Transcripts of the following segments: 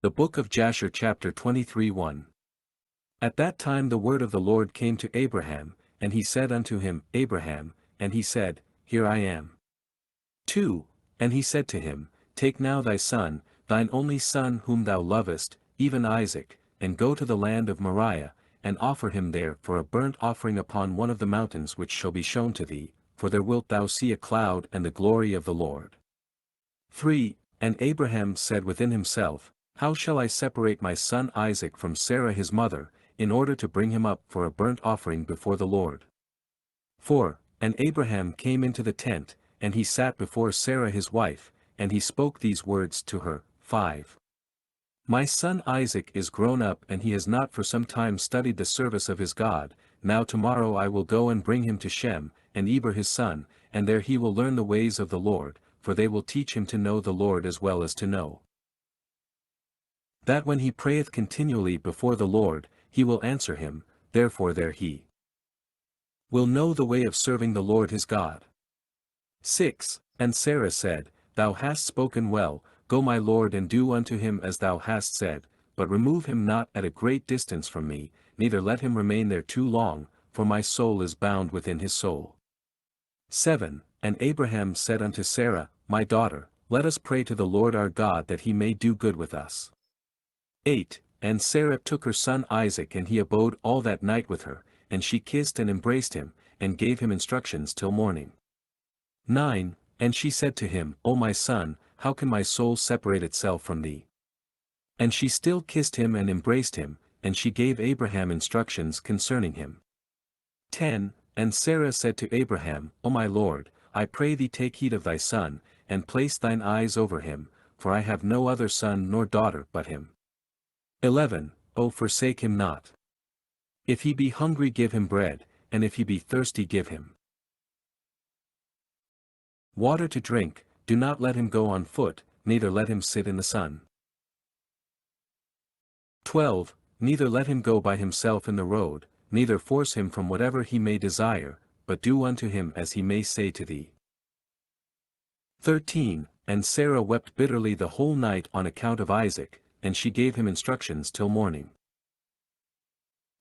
The book of Jasher chapter 23:1. At that time the word of the Lord came to Abraham, and he said unto him, Abraham, and he said, Here I am. 2. And he said to him, Take now thy son, thine only son whom thou lovest, even Isaac, and go to the land of Moriah, and offer him there for a burnt offering upon one of the mountains which shall be shown to thee, for there wilt thou see a cloud and the glory of the Lord. 3. And Abraham said within himself, How shall I separate my son Isaac from Sarah his mother, in order to bring him up for a burnt offering before the Lord? 4. And Abraham came into the tent, and he sat before Sarah his wife, and he spoke these words to her. 5. My son Isaac is grown up and he has not for some time studied the service of his God. Now tomorrow I will go and bring him to Shem, and Eber his son, and there he will learn the ways of the Lord, for they will teach him to know the Lord as well as to know that when he prayeth continually before the Lord, he will answer him, therefore there he will know the way of serving the Lord his God. 6. And Sarah said, Thou hast spoken well, go my lord and do unto him as thou hast said, but remove him not at a great distance from me, neither let him remain there too long, for my soul is bound within his soul. 7. And Abraham said unto Sarah, My daughter, let us pray to the Lord our God that he may do good with us. 8. And Sarah took her son Isaac and he abode all that night with her, and she kissed and embraced him, and gave him instructions till morning. 9. And she said to him, O my son, how can my soul separate itself from thee? And she still kissed him and embraced him, and she gave Abraham instructions concerning him. 10. And Sarah said to Abraham, O my lord, I pray thee take heed of thy son, and place thine eyes over him, for I have no other son nor daughter but him. 11. O forsake him not. If he be hungry give him bread, and if he be thirsty give him water to drink, do not let him go on foot, neither let him sit in the sun. 12. Neither let him go by himself in the road, neither force him from whatever he may desire, but do unto him as he may say to thee. 13. And Sarah wept bitterly the whole night on account of Isaac, and she gave him instructions till morning.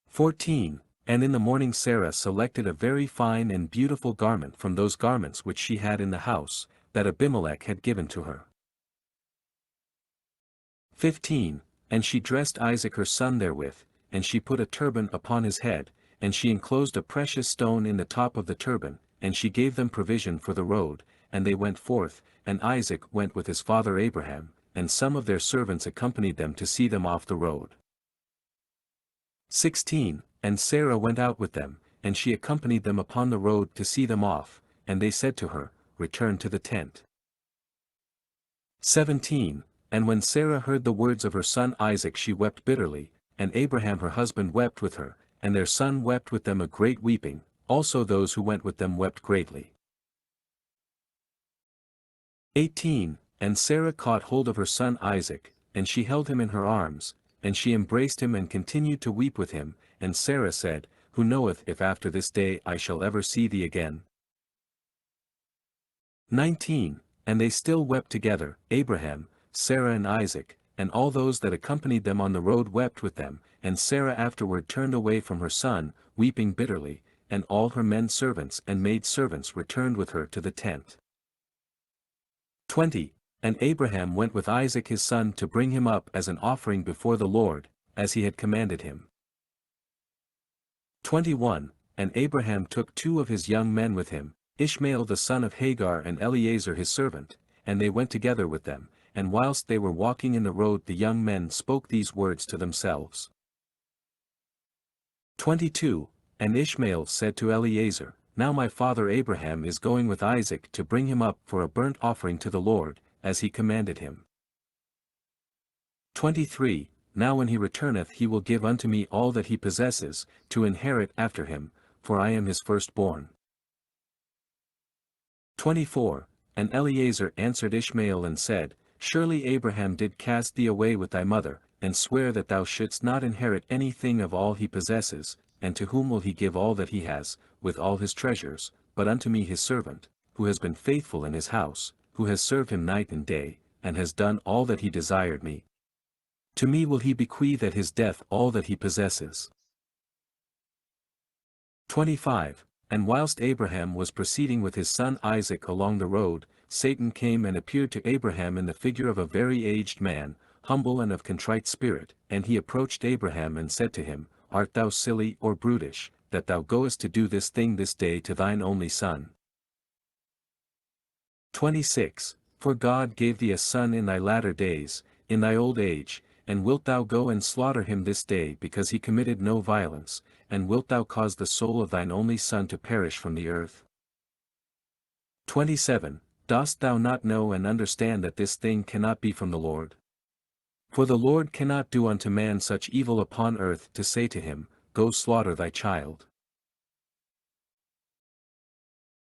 14. And in the morning Sarah selected a very fine and beautiful garment from those garments which she had in the house, that Abimelech had given to her. 15. And she dressed Isaac her son therewith, and she put a turban upon his head, and she enclosed a precious stone in the top of the turban, and she gave them provision for the road, and they went forth, and Isaac went with his father Abraham, and some of their servants accompanied them to see them off the road. 16. And Sarah went out with them, and she accompanied them upon the road to see them off, and they said to her, Return to the tent. 17. And when Sarah heard the words of her son Isaac she wept bitterly, and Abraham her husband wept with her, and their son wept with them a great weeping, also those who went with them wept greatly. 18. And Sarah caught hold of her son Isaac, and she held him in her arms, and she embraced him and continued to weep with him, and Sarah said, Who knoweth if after this day I shall ever see thee again? 19. And they still wept together, Abraham, Sarah and Isaac, and all those that accompanied them on the road wept with them, and Sarah afterward turned away from her son, weeping bitterly, and all her men servants and maid servants returned with her to the tent. 20. And Abraham went with Isaac his son to bring him up as an offering before the Lord, as he had commanded him. 21. And Abraham took 2 of his young men with him, Ishmael the son of Hagar and Eliezer his servant, and they went together with them, and whilst they were walking in the road the young men spoke these words to themselves. 22. And Ishmael said to Eliezer, Now my father Abraham is going with Isaac to bring him up for a burnt offering to the Lord, as he commanded him. 23. Now when he returneth he will give unto me all that he possesses, to inherit after him, for I am his firstborn. 24. And Eliezer answered Ishmael and said, Surely Abraham did cast thee away with thy mother, and swear that thou shouldst not inherit anything of all he possesses, and to whom will he give all that he has, with all his treasures, but unto me his servant, who has been faithful in his house, who has served him night and day, and has done all that he desired me. To me will he bequeath at his death all that he possesses. 25. And whilst Abraham was proceeding with his son Isaac along the road, Satan came and appeared to Abraham in the figure of a very aged man, humble and of contrite spirit, and he approached Abraham and said to him, Art thou silly or brutish, that thou goest to do this thing this day to thine only son? 26. For God gave thee a son in thy latter days, in thy old age, and wilt thou go and slaughter him this day because he committed no violence, and wilt thou cause the soul of thine only son to perish from the earth? 27. Dost thou not know and understand that this thing cannot be from the Lord? For the Lord cannot do unto man such evil upon earth to say to him, Go slaughter thy child.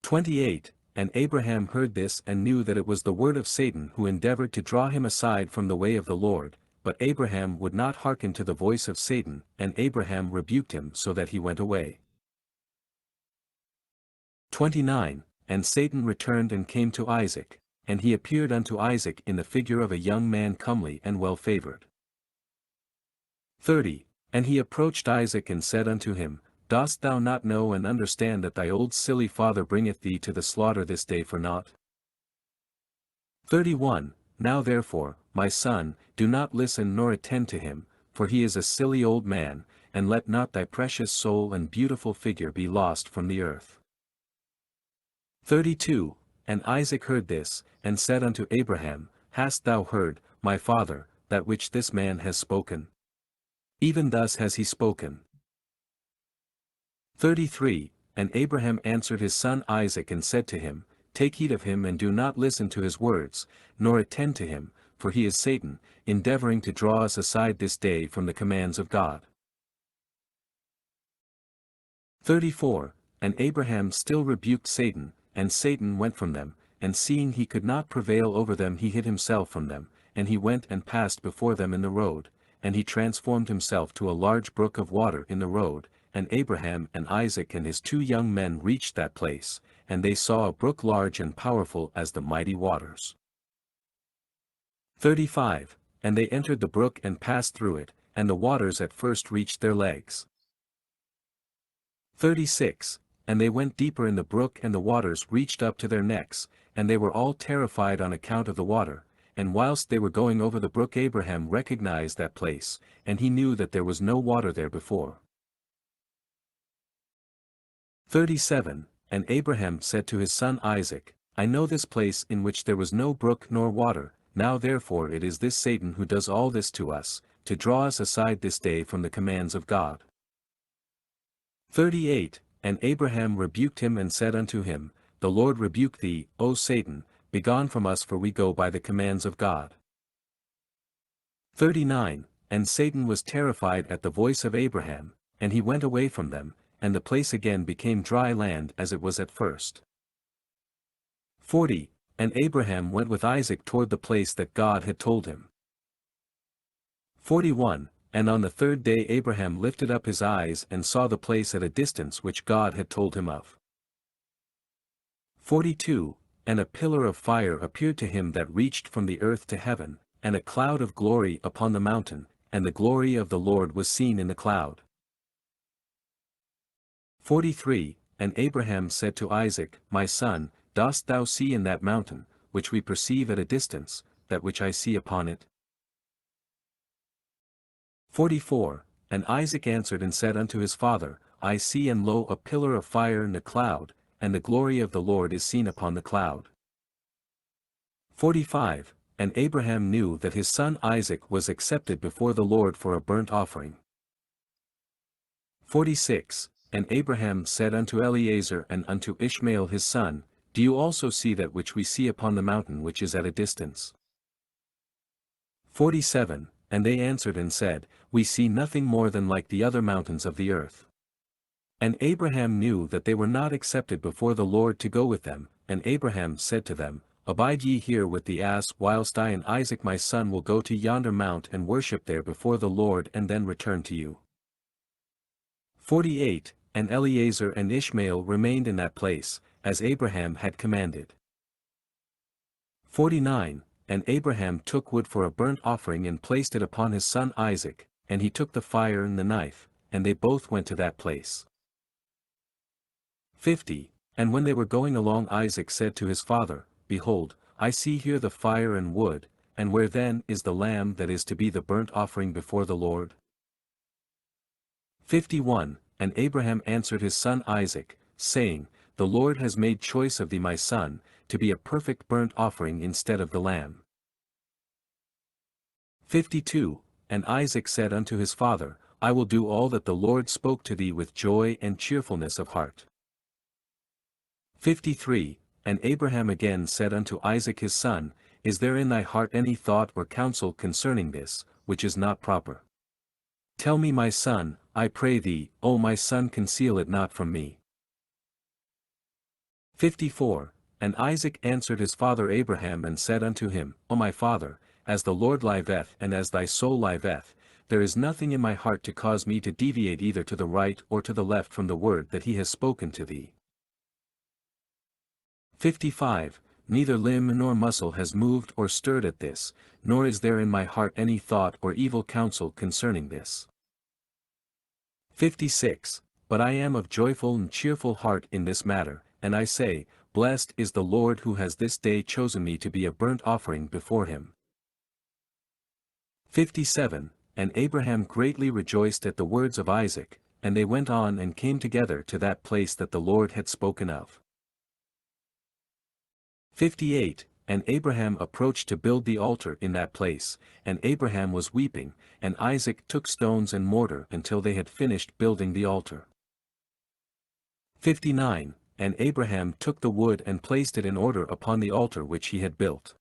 28. And Abraham heard this and knew that it was the word of Satan who endeavored to draw him aside from the way of the Lord, but Abraham would not hearken to the voice of Satan, and Abraham rebuked him so that he went away. 29. And Satan returned and came to Isaac, and he appeared unto Isaac in the figure of a young man comely and well favored. 30. And he approached Isaac and said unto him, Dost thou not know and understand that thy old silly father bringeth thee to the slaughter this day for naught? 31. Now therefore, my son, do not listen nor attend to him, for he is a silly old man, and let not thy precious soul and beautiful figure be lost from the earth. 32. And Isaac heard this, and said unto Abraham, Hast thou heard, my father, that which this man has spoken? Even thus has he spoken. 33. And Abraham answered his son Isaac and said to him, Take heed of him and do not listen to his words, nor attend to him, for he is Satan, endeavoring to draw us aside this day from the commands of God. 34. And Abraham still rebuked Satan, and Satan went from them, and seeing he could not prevail over them he hid himself from them, and he went and passed before them in the road, and he transformed himself to a large brook of water in the road, and Abraham and Isaac and his 2 young men reached that place, and they saw a brook large and powerful as the mighty waters. 35. And they entered the brook and passed through it, and the waters at first reached their legs. 36. And they went deeper in the brook and the waters reached up to their necks, and they were all terrified on account of the water, and whilst they were going over the brook Abraham recognized that place, and he knew that there was no water there before. 37. And Abraham said to his son Isaac, I know this place in which there was no brook nor water, now therefore it is this Satan who does all this to us, to draw us aside this day from the commands of God. 38. And Abraham rebuked him and said unto him, The Lord rebuke thee, O Satan, begone from us for we go by the commands of God. 39. And Satan was terrified at the voice of Abraham, and he went away from them, and the place again became dry land as it was at first. 40. And Abraham went with Isaac toward the place that God had told him. 41. And on the 3rd day Abraham lifted up his eyes and saw the place at a distance which God had told him of. 42. And a pillar of fire appeared to him that reached from the earth to heaven, and a cloud of glory upon the mountain, and the glory of the Lord was seen in the cloud. 43. And Abraham said to Isaac, My son, dost thou see in that mountain, which we perceive at a distance, that which I see upon it? 44. And Isaac answered and said unto his father, I see and lo a pillar of fire in the cloud, and the glory of the Lord is seen upon the cloud. 45. And Abraham knew that his son Isaac was accepted before the Lord for a burnt offering. 46. And Abraham said unto Eliezer and unto Ishmael his son, Do you also see that which we see upon the mountain which is at a distance? 47. And they answered and said, We see nothing more than like the other mountains of the earth. And Abraham knew that they were not accepted before the Lord to go with them, and Abraham said to them, Abide ye here with the ass whilst I and Isaac my son will go to yonder mount and worship there before the Lord and then return to you. 48. And Eliezer and Ishmael remained in that place, as Abraham had commanded. 49. and Abraham took wood for a burnt offering and placed it upon his son Isaac, and he took the fire and the knife, and they both went to that place. 50. And when they were going along, Isaac said to his father, Behold, I see here the fire and wood, and where then is the lamb that is to be the burnt offering before the Lord? 51. And Abraham answered his son Isaac, saying, The Lord has made choice of thee my son, to be a perfect burnt offering instead of the lamb. 52. And Isaac said unto his father, I will do all that the Lord spoke to thee with joy and cheerfulness of heart. 53. And Abraham again said unto Isaac his son, Is there in thy heart any thought or counsel concerning this, which is not proper? Tell me my son, I pray thee, O my son, conceal it not from me. 54. And Isaac answered his father Abraham and said unto him, O my father, as the Lord liveth and as thy soul liveth, there is nothing in my heart to cause me to deviate either to the right or to the left from the word that he has spoken to thee. 55. Neither limb nor muscle has moved or stirred at this, nor is there in my heart any thought or evil counsel concerning this. 56. But I am of joyful and cheerful heart in this matter, and I say, Blessed is the Lord who has this day chosen me to be a burnt offering before him. 57. And Abraham greatly rejoiced at the words of Isaac, and they went on and came together to that place that the Lord had spoken of. 58. And Abraham approached to build the altar in that place, and Abraham was weeping, and Isaac took stones and mortar until they had finished building the altar. 59. And Abraham took the wood and placed it in order upon the altar which he had built.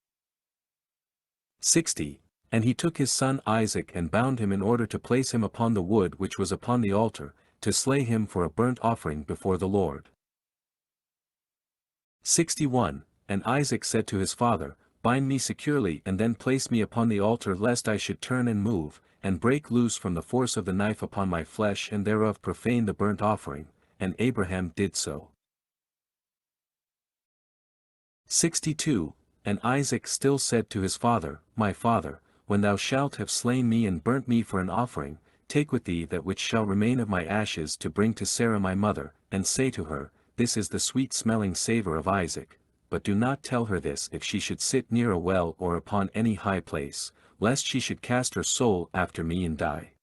60. And he took his son Isaac and bound him in order to place him upon the wood which was upon the altar, to slay him for a burnt offering before the Lord. 61. And Isaac said to his father, Bind me securely and then place me upon the altar, lest I should turn and move, and break loose from the force of the knife upon my flesh and thereof profane the burnt offering. And Abraham did so. 62. And Isaac still said to his father, My father, when thou shalt have slain me and burnt me for an offering, take with thee that which shall remain of my ashes to bring to Sarah my mother, and say to her, This is the sweet-smelling savour of Isaac. But do not tell her this if she should sit near a well or upon any high place, lest she should cast her soul after me and die.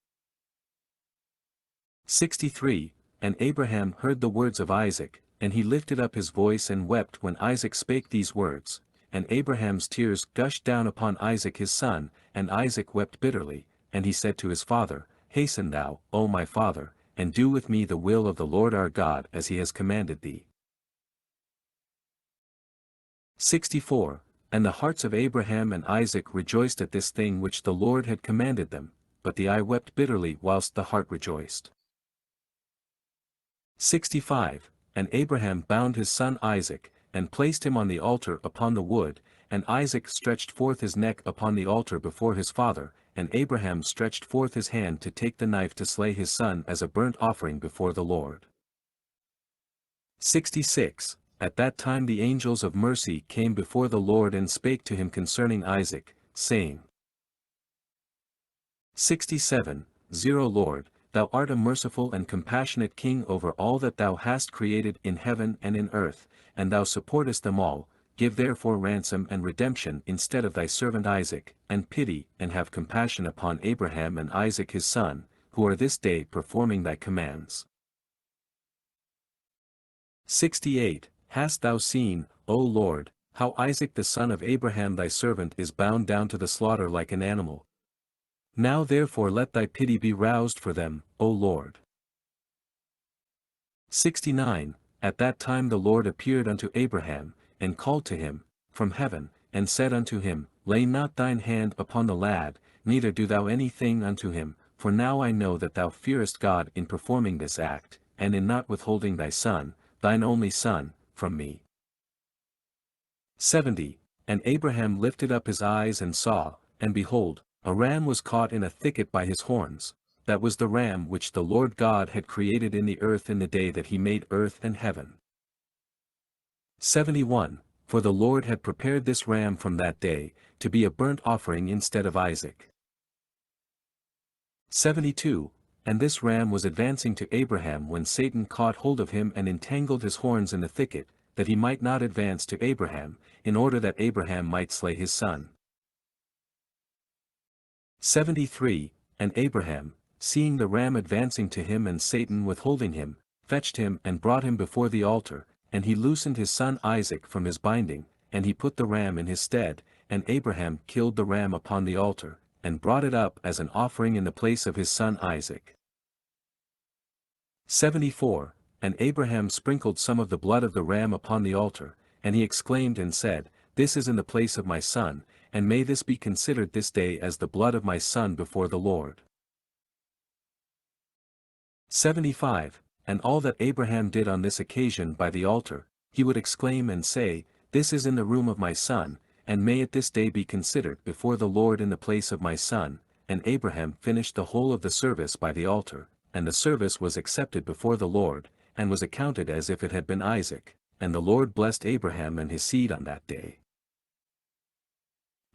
63. And Abraham heard the words of Isaac, and he lifted up his voice and wept when Isaac spake these words, and Abraham's tears gushed down upon Isaac his son, and Isaac wept bitterly, and he said to his father, Hasten thou, O my father, and do with me the will of the Lord our God as he has commanded thee. 64. And the hearts of Abraham and Isaac rejoiced at this thing which the Lord had commanded them, but the eye wept bitterly whilst the heart rejoiced. 65. And Abraham bound his son Isaac, and placed him on the altar upon the wood, and Isaac stretched forth his neck upon the altar before his father, and Abraham stretched forth his hand to take the knife to slay his son as a burnt offering before the Lord. 66. At that time the angels of mercy came before the Lord and spake to him concerning Isaac, saying, 67. 0 Lord, thou art a merciful and compassionate King over all that thou hast created in heaven and in earth, and thou supportest them all. Give therefore ransom and redemption instead of thy servant Isaac, and pity and have compassion upon Abraham and Isaac his son, who are this day performing thy commands. 68. Hast thou seen, O Lord, how Isaac the son of Abraham thy servant is bound down to the slaughter like an animal? Now therefore let thy pity be roused for them, O Lord. 69. At that time the Lord appeared unto Abraham, and called to him, from heaven, and said unto him, Lay not thine hand upon the lad, neither do thou any thing unto him, for now I know that thou fearest God in performing this act, and in not withholding thy son, thine only son, from me. 70. And Abraham lifted up his eyes and saw, and behold, a ram was caught in a thicket by his horns. That was the ram which the Lord God had created in the earth in the day that he made earth and heaven. 71. for the Lord had prepared this ram from that day, to be a burnt offering instead of Isaac. 72. And this ram was advancing to Abraham when Satan caught hold of him and entangled his horns in the thicket, that he might not advance to Abraham, in order that Abraham might slay his son. 73. And Abraham, seeing the ram advancing to him and Satan withholding him, fetched him and brought him before the altar, and he loosened his son Isaac from his binding, and he put the ram in his stead, and Abraham killed the ram upon the altar, and brought it up as an offering in the place of his son Isaac. 74. And Abraham sprinkled some of the blood of the ram upon the altar, and he exclaimed and said, This is in the place of my son, and may this be considered this day as the blood of my son before the Lord. 75. And all that Abraham did on this occasion by the altar, he would exclaim and say, This is in the room of my son, and may it this day be considered before the Lord in the place of my son. And Abraham finished the whole of the service by the altar, and the service was accepted before the Lord, and was accounted as if it had been Isaac, and the Lord blessed Abraham and his seed on that day.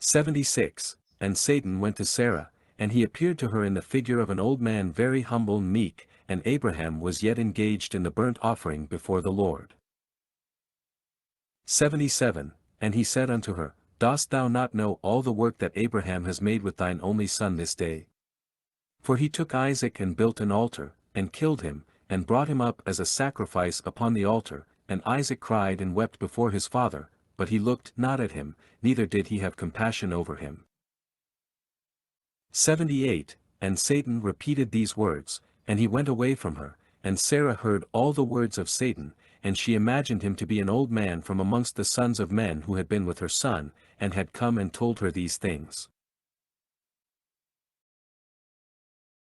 76. And Satan went to Sarah, and he appeared to her in the figure of an old man very humble and meek, and Abraham was yet engaged in the burnt offering before the Lord. 77. And he said unto her, Dost thou not know all the work that Abraham has made with thine only son this day? For he took Isaac and built an altar, and killed him, and brought him up as a sacrifice upon the altar, and Isaac cried and wept before his father, but he looked not at him, neither did he have compassion over him. 78. And Satan repeated these words, and he went away from her, and Sarah heard all the words of Satan, and she imagined him to be an old man from amongst the sons of men who had been with her son, and had come and told her these things.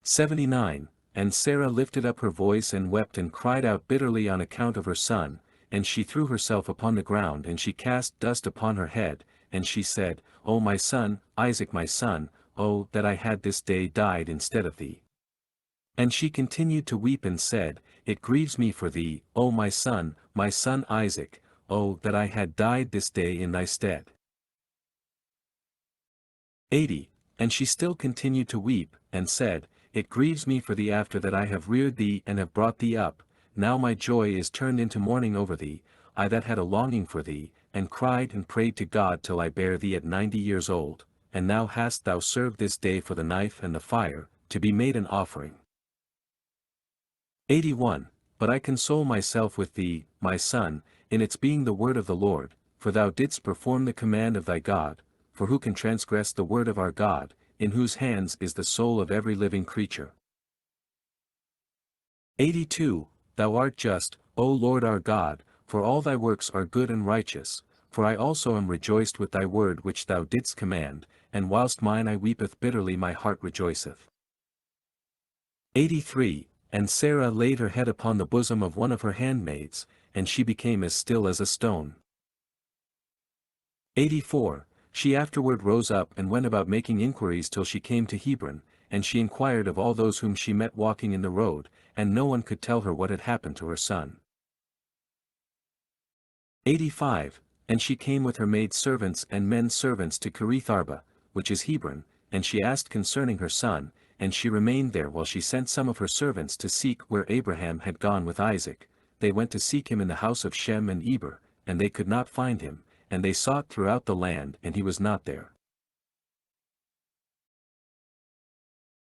79. And Sarah lifted up her voice and wept and cried out bitterly on account of her son, and she threw herself upon the ground and she cast dust upon her head, and she said, O my son, Isaac my son, O that I had this day died instead of thee. And she continued to weep and said, It grieves me for thee, O my son Isaac, O that I had died this day in thy stead. 80. And she still continued to weep, and said, It grieves me for thee after that I have reared thee and have brought thee up, now my joy is turned into mourning over thee, I that had a longing for thee, and cried and prayed to God till I bare thee at 90 years old, and now hast thou served this day for the knife and the fire, to be made an offering. 81. But I console myself with thee, my son, in its being the word of the Lord, for thou didst perform the command of thy God, for who can transgress the word of our God, in whose hands is the soul of every living creature. 82. Thou art just, O Lord our God, for all thy works are good and righteous, for I also am rejoiced with thy word which thou didst command, and whilst mine eye weepeth bitterly my heart rejoiceth. 83. And Sarah laid her head upon the bosom of one of her handmaids, and she became as still as a stone. 84. She afterward rose up and went about making inquiries till she came to Hebron, and she inquired of all those whom she met walking in the road, and no one could tell her what had happened to her son. 85. And she came with her maid servants and men servants to Kirith-Arba, which is Hebron, and she asked concerning her son, and she remained there while she sent some of her servants to seek where Abraham had gone with Isaac. They went to seek him in the house of Shem and Eber, and they could not find him, and they sought throughout the land and he was not there.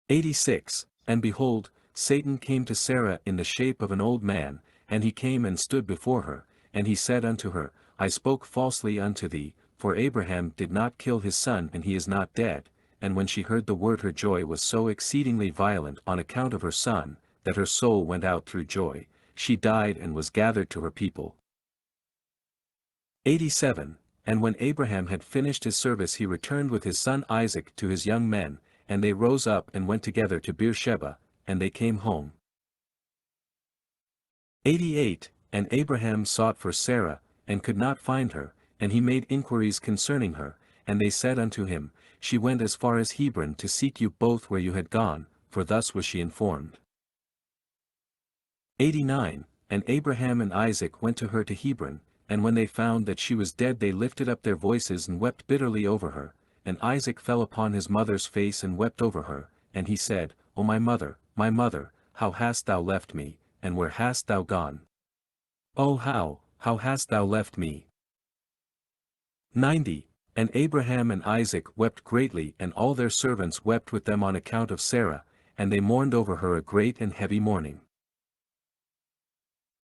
86. And behold, Satan came to Sarah in the shape of an old man, and he came and stood before her, and he said unto her, I spoke falsely unto thee, for Abraham did not kill his son and he is not dead. And when she heard the word her joy was so exceedingly violent on account of her son, that her soul went out through joy, she died and was gathered to her people. 87. And when Abraham had finished his service he returned with his son Isaac to his young men, and they rose up and went together to Beersheba, and they came home. 88. And Abraham sought for Sarah, and could not find her, and he made inquiries concerning her, and they said unto him, She went as far as Hebron to seek you both where you had gone, for thus was she informed. 89. And Abraham and Isaac went to her to Hebron, and when they found that she was dead they lifted up their voices and wept bitterly over her, and Isaac fell upon his mother's face and wept over her, and he said, O my mother, how hast thou left me, and where hast thou gone? Oh how hast thou left me? 90. And Abraham and Isaac wept greatly and all their servants wept with them on account of Sarah, and they mourned over her a great and heavy mourning.